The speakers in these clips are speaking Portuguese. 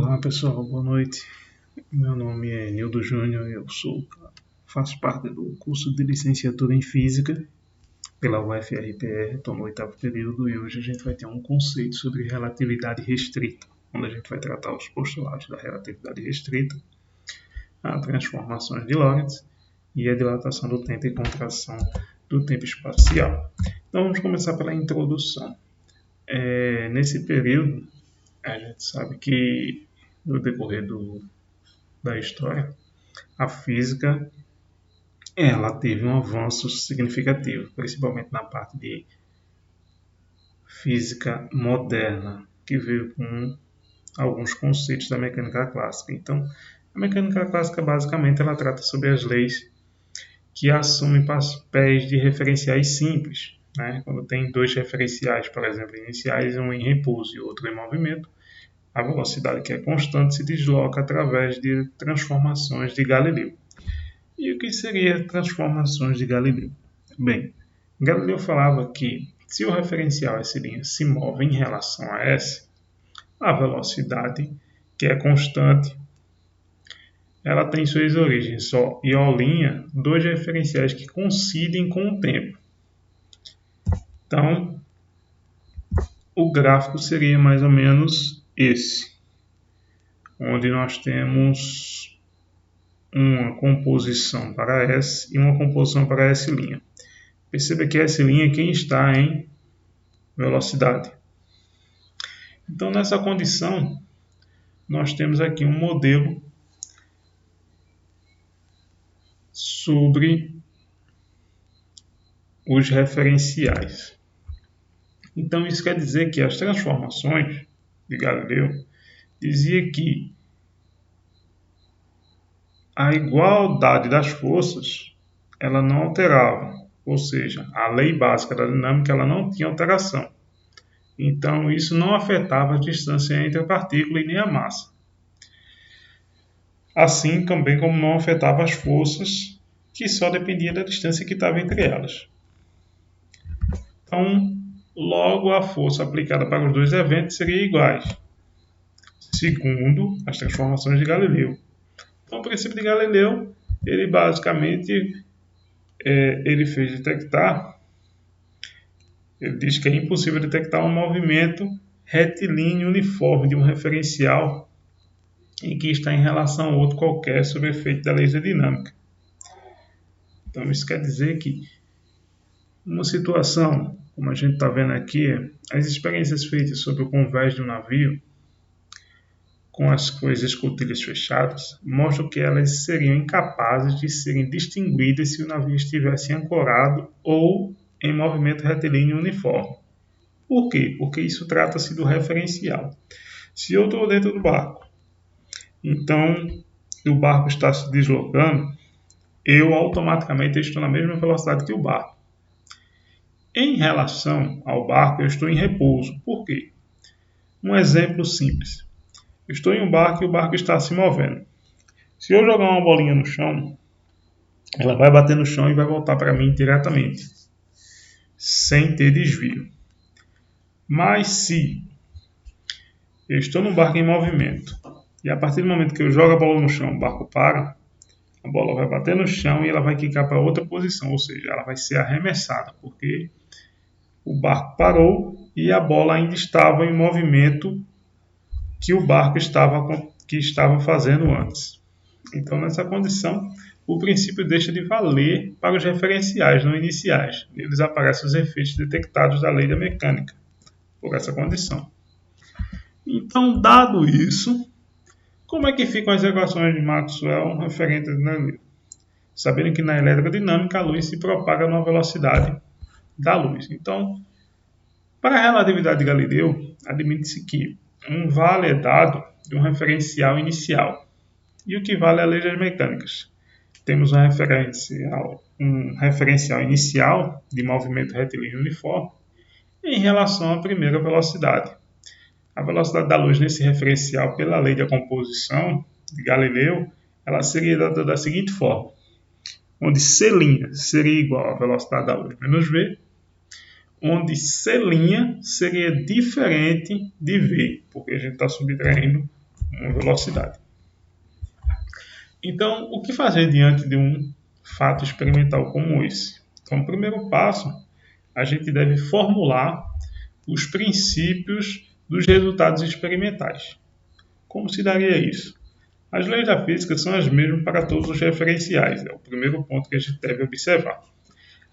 Olá pessoal, boa noite. Meu nome é Nildo Júnior, faço parte do curso de licenciatura em Física pela UFRPR, estou no 8º período e hoje a gente vai ter um conceito sobre relatividade restrita, onde a gente vai tratar os postulados da relatividade restrita, as transformações de Lorentz e a dilatação do tempo e contração do tempo espacial. Então vamos começar pela introdução. Nesse período, a gente sabe que no decorrer da história, a física ela teve um avanço significativo, principalmente na parte de física moderna, que veio com alguns conceitos da mecânica clássica. Então, a mecânica clássica basicamente ela trata sobre as leis que assumem papéis de referenciais simples. Quando tem dois referenciais, por exemplo, iniciais, um em repouso e outro em movimento, a velocidade que é constante se desloca através de transformações de Galileu. E o que seria transformações de Galileu? Bem, Galileu falava que se o referencial S' se move em relação a S, a velocidade, que é constante, ela tem suas origens só e O', dois referenciais que coincidem com o tempo. Então, o gráfico seria mais ou menos esse, onde nós temos uma composição para S e uma composição para S'. Perceba que S' é quem está em velocidade. Então, nessa condição, nós temos aqui um modelo sobre os referenciais. Então, isso quer dizer que as transformações de Galileu dizia que a igualdade das forças ela não alterava, ou seja, a lei básica da dinâmica ela não tinha alteração. Então, isso não afetava a distância entre a partícula e nem a massa. Assim também como não afetava as forças, que só dependia da distância que estava entre elas. Então, logo a força aplicada para os dois eventos seria iguais, segundo as transformações de Galileu. Então, o princípio de Galileu, ele basicamente ele fez detectar, ele diz que é impossível detectar um movimento retilíneo uniforme de um referencial em que está em relação a outro qualquer sob efeito da lei da dinâmica. Então, isso quer dizer que uma situação, como a gente está vendo aqui, as experiências feitas sobre o convés de um navio, com as suas escotilhas fechadas, mostram que elas seriam incapazes de serem distinguidas se o navio estivesse ancorado ou em movimento retilíneo uniforme. Por quê? Porque isso trata-se do referencial. Se eu estou dentro do barco, então o barco está se deslocando, eu automaticamente estou na mesma velocidade que o barco. Em relação ao barco, eu estou em repouso. Por quê? Um exemplo simples. Eu estou em um barco e o barco está se movendo. Se eu jogar uma bolinha no chão, ela vai bater no chão e vai voltar para mim diretamente, sem ter desvio. Mas se eu estou num barco em movimento e a partir do momento que eu jogo a bola no chão, o barco para, a bola vai bater no chão e ela vai quicar para outra posição, ou seja, ela vai ser arremessada, porque o barco parou e a bola ainda estava em movimento que o barco estava fazendo antes. Então, nessa condição, o princípio deixa de valer para os referenciais não iniciais. Neles aparecem os efeitos detectados da lei da mecânica, por essa condição. Então, dado isso, como é que ficam as equações de Maxwell referentes a Galileu? Sabendo que na eletrodinâmica a luz se propaga numa velocidade da luz. Então, para a relatividade de Galileu, admite-se que um vale é dado de um referencial inicial. E o que vale é a lei das mecânicas. Temos um referencial inicial de movimento retilíneo uniforme em relação à primeira velocidade. A velocidade da luz nesse referencial, pela lei da composição de Galileu, ela seria dada da seguinte forma, onde C' seria igual à velocidade da luz menos V, onde C' seria diferente de V, porque a gente está subtraindo uma velocidade. Então, o que fazer diante de um fato experimental como esse? Então, o primeiro passo, a gente deve formular os princípios dos resultados experimentais. Como se daria isso? As leis da física são as mesmas para todos os referenciais, é o primeiro ponto que a gente deve observar.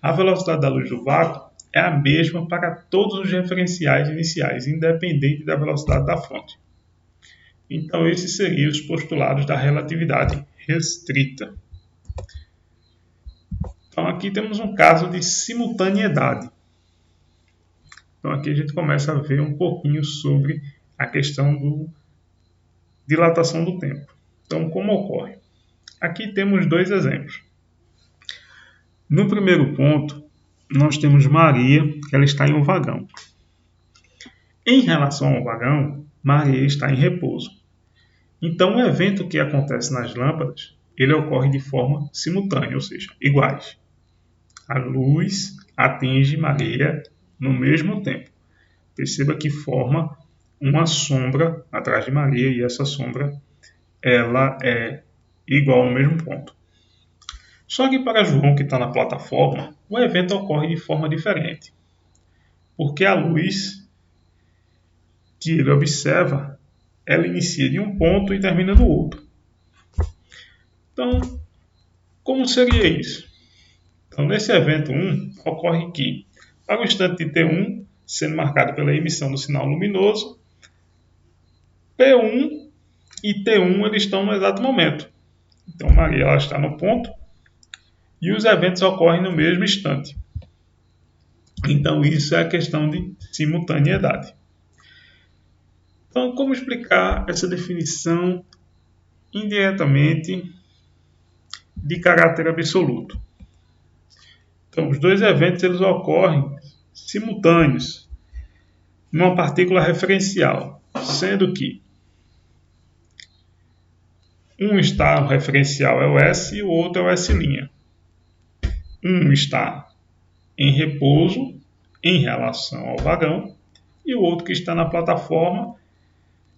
A velocidade da luz do vácuo é a mesma para todos os referenciais iniciais, independente da velocidade da fonte. Então, esses seriam os postulados da relatividade restrita. Então, aqui temos um caso de simultaneidade. Então, aqui a gente começa a ver um pouquinho sobre a questão da dilatação do tempo. Então, como ocorre? Aqui temos dois exemplos. No primeiro ponto, nós temos Maria, que ela está em um vagão. Em relação ao vagão, Maria está em repouso. Então, o evento que acontece nas lâmpadas, ele ocorre de forma simultânea, ou seja, iguais. A luz atinge Maria no mesmo tempo. Perceba que forma uma sombra atrás de Maria e essa sombra ela é igual ao mesmo ponto. Só que para João, que está na plataforma, o evento ocorre de forma diferente. Porque a luz que ele observa, ela inicia de um ponto e termina no outro. Então, como seria isso? Então, nesse evento 1, ocorre que, para o instante de T1, sendo marcado pela emissão do sinal luminoso, P1 e T1 eles estão no exato momento. Então, Maria ela está no ponto e os eventos ocorrem no mesmo instante. Então, isso é a questão de simultaneidade. Então, como explicar essa definição indiretamente de caráter absoluto? Então, os dois eventos eles ocorrem simultâneos numa partícula referencial, sendo que um está, o referencial é o S e o outro é o S'. Um está em repouso em relação ao vagão e o outro que está na plataforma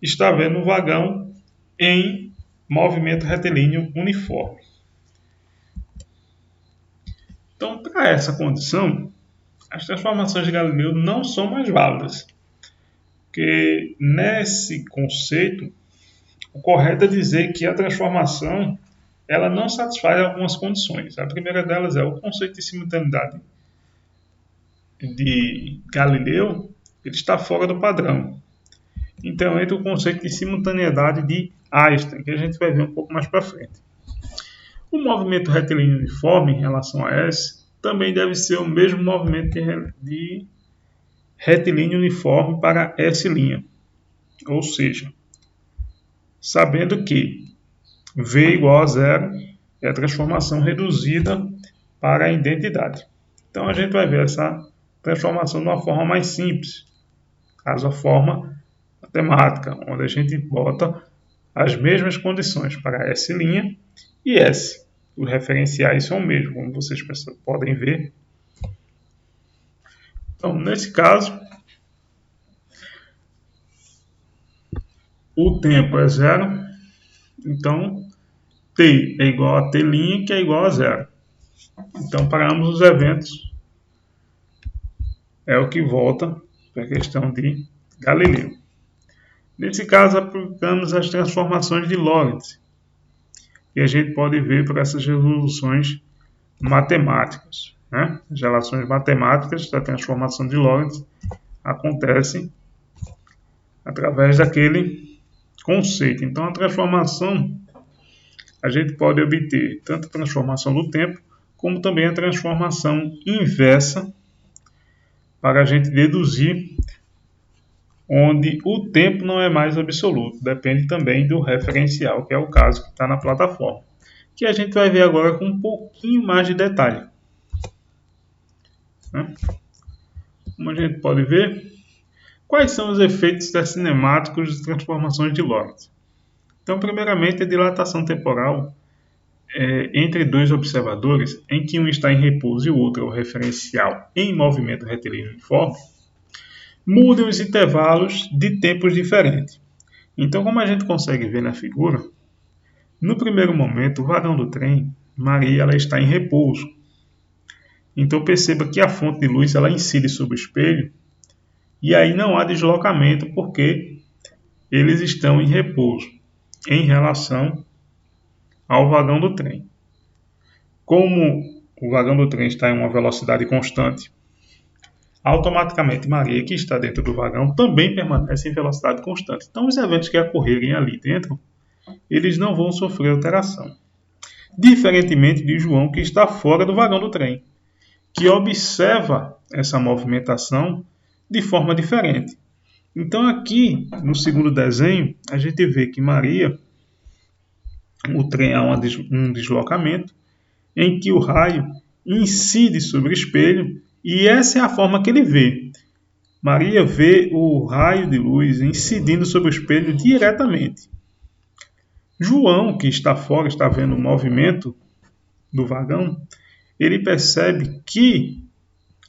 está vendo o vagão em movimento retilíneo uniforme. Então, para essa condição, as transformações de Galileu não são mais válidas, porque nesse conceito, o correto é dizer que a transformação ela não satisfaz algumas condições. A primeira delas é o conceito de simultaneidade de Galileu, ele está fora do padrão. Então, entra o conceito de simultaneidade de Einstein, que a gente vai ver um pouco mais para frente. O movimento retilíneo uniforme em relação a S também deve ser o mesmo movimento de retilíneo uniforme para S'. Ou seja, sabendo que V igual a zero é a transformação reduzida para a identidade. Então, a gente vai ver essa transformação de uma forma mais simples, caso a forma matemática, onde a gente bota as mesmas condições para S' e S. Os referenciais são o mesmo, como vocês podem ver. Então, nesse caso, o tempo é zero, então T é igual a T', que é igual a zero. Então, para ambos os eventos, é o que volta para a questão de Galileu. Nesse caso, aplicamos as transformações de Lorentz, e a gente pode ver por essas resoluções matemáticas. As relações matemáticas da transformação de Lorentz acontecem através daquele conceito. Então, a transformação, a gente pode obter tanto a transformação do tempo, como também a transformação inversa, para a gente deduzir onde o tempo não é mais absoluto, depende também do referencial, que é o caso que está na plataforma, que a gente vai ver agora com um pouquinho mais de detalhe. Como a gente pode ver, quais são os efeitos cinemáticos de transformações de Lorentz? Então, primeiramente, a dilatação temporal entre dois observadores, em que um está em repouso e o outro é o referencial em movimento retilíneo uniforme, mudam os intervalos de tempos diferentes. Então, como a gente consegue ver na figura, no primeiro momento, o vagão do trem, Maria, ela está em repouso. Então, perceba que a fonte de luz ela incide sobre o espelho e aí não há deslocamento porque eles estão em repouso em relação ao vagão do trem. Como o vagão do trem está em uma velocidade constante, automaticamente Maria, que está dentro do vagão, também permanece em velocidade constante. Então, os eventos que ocorrerem ali dentro, eles não vão sofrer alteração. Diferentemente de João, que está fora do vagão do trem, que observa essa movimentação de forma diferente. Então, aqui no segundo desenho, a gente vê que Maria, o trem há um deslocamento em que o raio incide sobre o espelho e essa é a forma que ele vê. Maria vê o raio de luz incidindo sobre o espelho diretamente. João, que está fora, está vendo o movimento do vagão, ele percebe que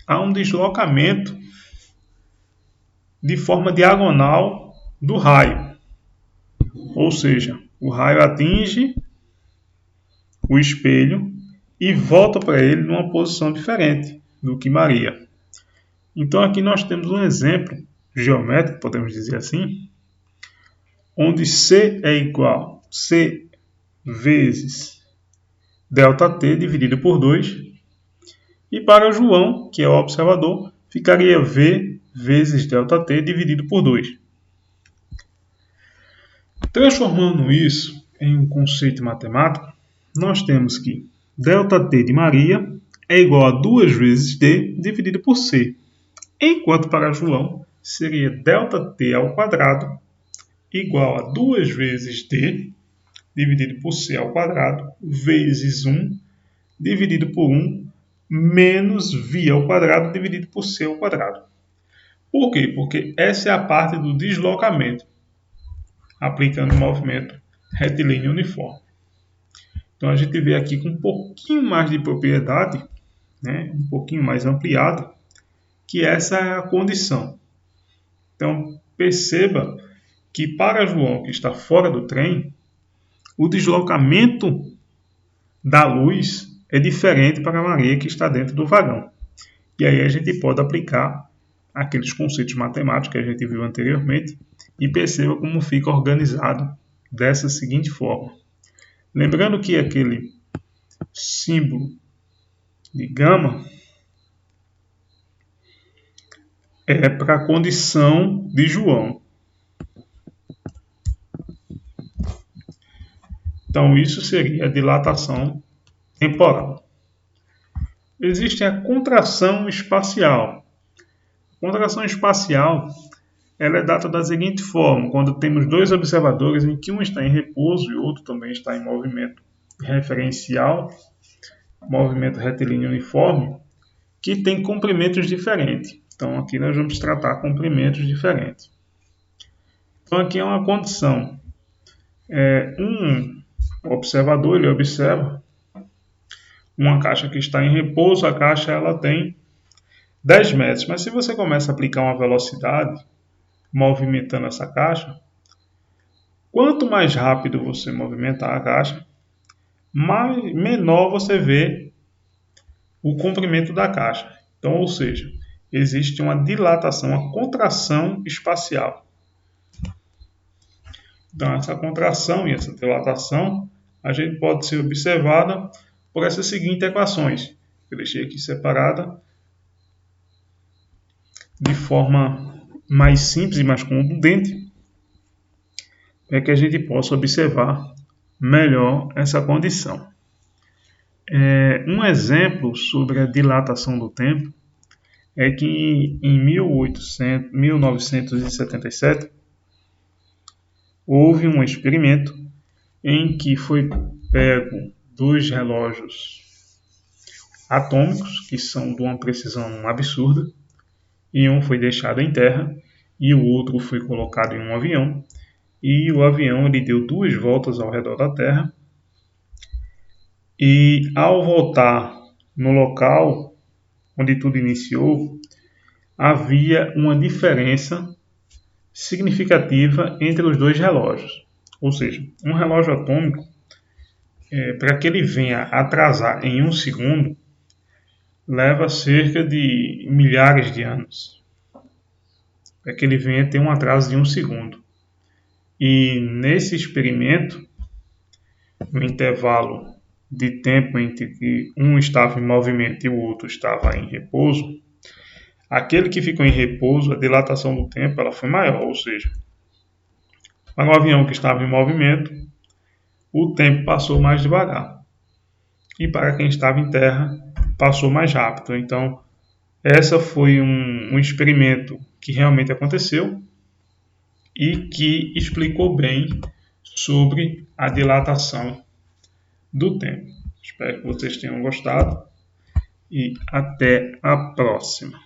há um deslocamento de forma diagonal do raio. Ou seja, o raio atinge o espelho e volta para ele numa posição diferente do que Maria. Então aqui nós temos um exemplo geométrico, podemos dizer assim, onde C é igual a C vezes ΔT dividido por 2. E para João, que é o observador, ficaria V vezes ΔT dividido por 2. Transformando isso em um conceito matemático, nós temos que ΔT de Maria é igual a 2 vezes T dividido por C. Enquanto para João seria ΔT ao quadrado igual a 2 vezes D dividido por C ao quadrado vezes 1 dividido por 1 menos V ao quadrado dividido por C ao quadrado. Por quê? Porque essa é a parte do deslocamento, aplicando o movimento retilíneo uniforme. Então a gente vê aqui com um pouquinho mais de propriedade, né, um pouquinho mais ampliado, que essa é a condição. Então perceba que para João, que está fora do trem, o deslocamento da luz é diferente para Maria, que está dentro do vagão. E aí a gente pode aplicar aqueles conceitos matemáticos que a gente viu anteriormente e perceba como fica organizado dessa seguinte forma. Lembrando que aquele símbolo de gama é para a condição de João. Então, isso seria a dilatação temporal. Existe a contração espacial. A contração espacial ela é dada da seguinte forma, quando temos dois observadores em que um está em repouso e o outro também está em movimento referencial, movimento retilíneo uniforme, que tem comprimentos diferentes. Então, aqui nós vamos tratar comprimentos diferentes. Então, aqui é uma condição. O observador ele observa uma caixa que está em repouso, a caixa ela tem 10 metros. Mas se você começa a aplicar uma velocidade movimentando essa caixa, quanto mais rápido você movimentar a caixa, menor você vê o comprimento da caixa. Então, ou seja, existe uma dilatação, uma contração espacial. Então, essa contração e essa dilatação a gente pode ser observada por essas seguintes equações. Eu deixei aqui separada de forma mais simples e mais contundente, para que a gente possa observar melhor essa condição. Um exemplo sobre a dilatação do tempo é que em 1977 houve um experimento em que foi pego 2 relógios atômicos, que são de uma precisão absurda, e um foi deixado em terra e o outro foi colocado em um avião, e o avião ele deu 2 voltas ao redor da Terra, e ao voltar no local onde tudo iniciou, havia uma diferença significativa entre os dois relógios. Ou seja, um relógio atômico, para que ele venha atrasar em 1 segundo, leva cerca de milhares de anos. Para que ele venha ter um atraso de 1 segundo. E nesse experimento, no intervalo de tempo entre que um estava em movimento e o outro estava em repouso, aquele que ficou em repouso, a dilatação do tempo ela foi maior, ou seja, para o avião que estava em movimento, o tempo passou mais devagar. E para quem estava em terra, passou mais rápido. Então, essa foi um experimento que realmente aconteceu e que explicou bem sobre a dilatação do tempo. Espero que vocês tenham gostado e até a próxima.